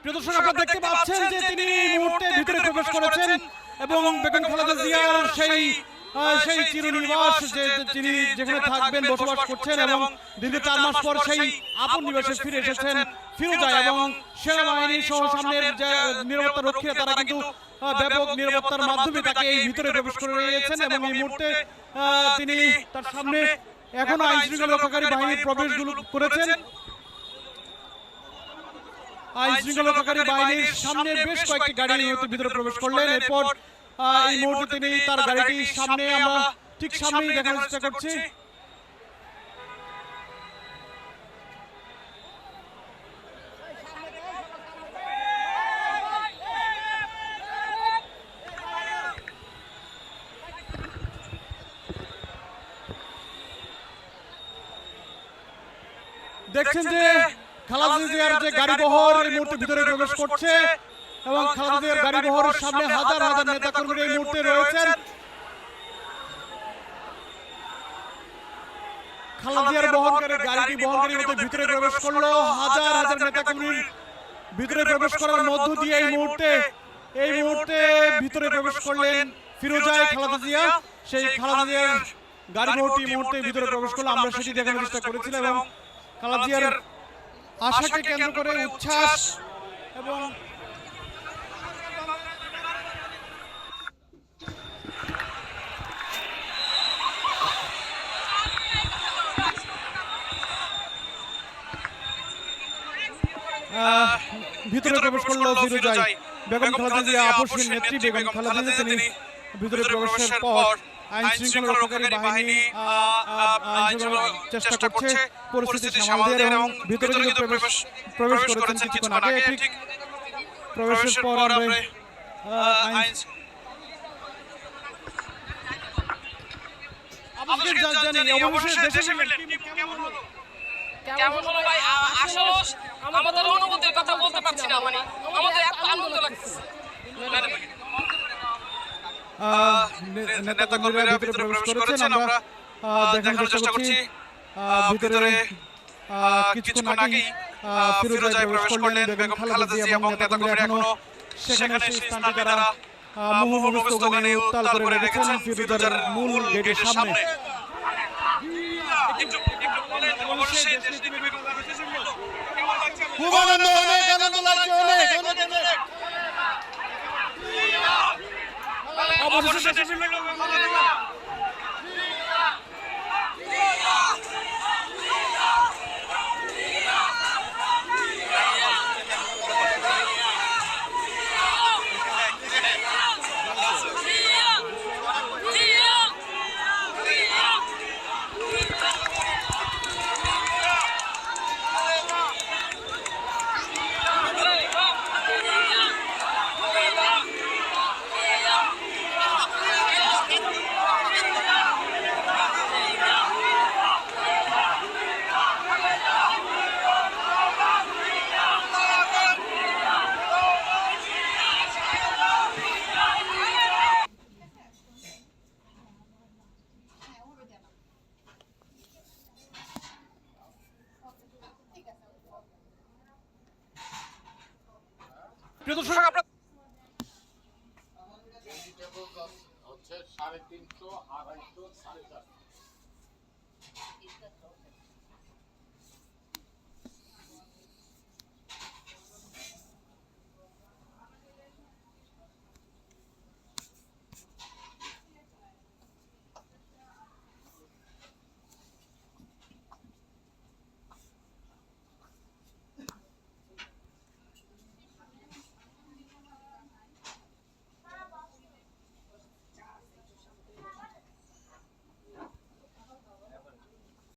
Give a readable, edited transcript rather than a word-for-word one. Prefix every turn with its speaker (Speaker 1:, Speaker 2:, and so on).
Speaker 1: প্রিয় দর্শক, আপনারা দেখতে পাচ্ছেন যে তিনি এই মুহূর্তে ভিতরে প্রবেশ করেছেন এবং বেগম খালেদা জিয়ার সেই চিরনিবাস তিনি যেখানে থাকবেন, বসবাস করছেন এবং দীর্ঘ 4 মাস পর সেই আপন নিবাসে ফিরে এসেছেন ফিরোজায়। এবং সেনাবাহিনী সহ সামনের যে নিরাপত্তা রক্ষীরা তারা কিন্তু ব্যাপক নিরাপত্তার মাধ্যমে তাকে এই ভিতরে প্রবেশ করে নিয়েছেন এবং এই মুহূর্তে তিনি তার সামনে এখনো আইন শৃঙ্খলা রক্ষাকারী বাহিনীর প্রবেশগুলো করেছেন। আইন শৃঙ্খলা রক্ষাকারী বাহিনীর সামনে বেশ কয়েকটি গাড়ি ভিতরে প্রবেশ করলেন। এরপর এই মুহূর্তে তিনি তার গাড়িটির সামনে, আমরা ঠিক সামনেই দেখার চেষ্টা করছি, দেখছেন যে খালেদা জিয়ার যে গাড়ি বহর এই মুহূর্তে ভিতরে প্রবেশ করছে এবং খালেদা জিয়ার গাড়ি বহরের সামনে হাজার হাজার নেতা কর্মী এই মুহূর্তে রয়েছেন। খালেদা জিয়ার গাড়িটি বহনকারী মধ্যে ভিতরে প্রবেশ করলো। হাজার হাজার নেতা কর্মীর ভিতরে প্রবেশ করার মধ্য দিয়ে এই মুহূর্তে ভিতরে প্রবেশ করলেন ফিরোজায় খালেদা জিয়া। সেই খালেদা জিয়ার গাড়ি বহরটি এই মুহূর্তে ভিতরে প্রবেশ করলো। আমরা সেটি দেখানোর চেষ্টা করেছিলাম এবং খালেদা জিয়ার আশাকে কেন্দ্র করে উচ্ছ্বাস এবং ভিতরে প্রবেশ করলো ফিরোজায় বেগম খালেদা জিয়া, আপসহীন নেত্রী বেগম খালেদা জিয়া। তিনি ভিতরে প্রবেশের পর আইন শৃঙ্খলা রক্ষাকারী বাহিনী চেষ্টা করছে পরিস্থিতি সামাল দেওয়ার এবং ভিতরে কিন্তু প্রবেশ করেছেন কিছুক্ষণ আগে। ঠিক প্রবেশের পর আমরা
Speaker 2: কেমন হলো ভাই? আসলে আমাদের অনুভূতির কথা বলতে পারছি না, মানে আমাদের এত আনন্দ লাগছে।
Speaker 1: নেতা কর্মীরা ভিতরে প্রবেশ করেছেন, আমরা দেখানোর চেষ্টা করছি। ভিতরে কিছুক্ষণ আগেই ফিরোজায় প্রবেশ করলেন বেগম খালেদা জিয়া এবং নেতা কর্মীরা এখনো সেখানে সেই স্থানটি তারা মুহুর্মুহু স্লোগানে উত্তাল করে রেখেছেন ফিরোজার মূল গেটের সামনে। খুব আনন্দ, অনেক আনন্দ লাগছে, অনেক প্রিয় দর্শক, আপনারা
Speaker 3: হচ্ছে 350, 250, 250, 450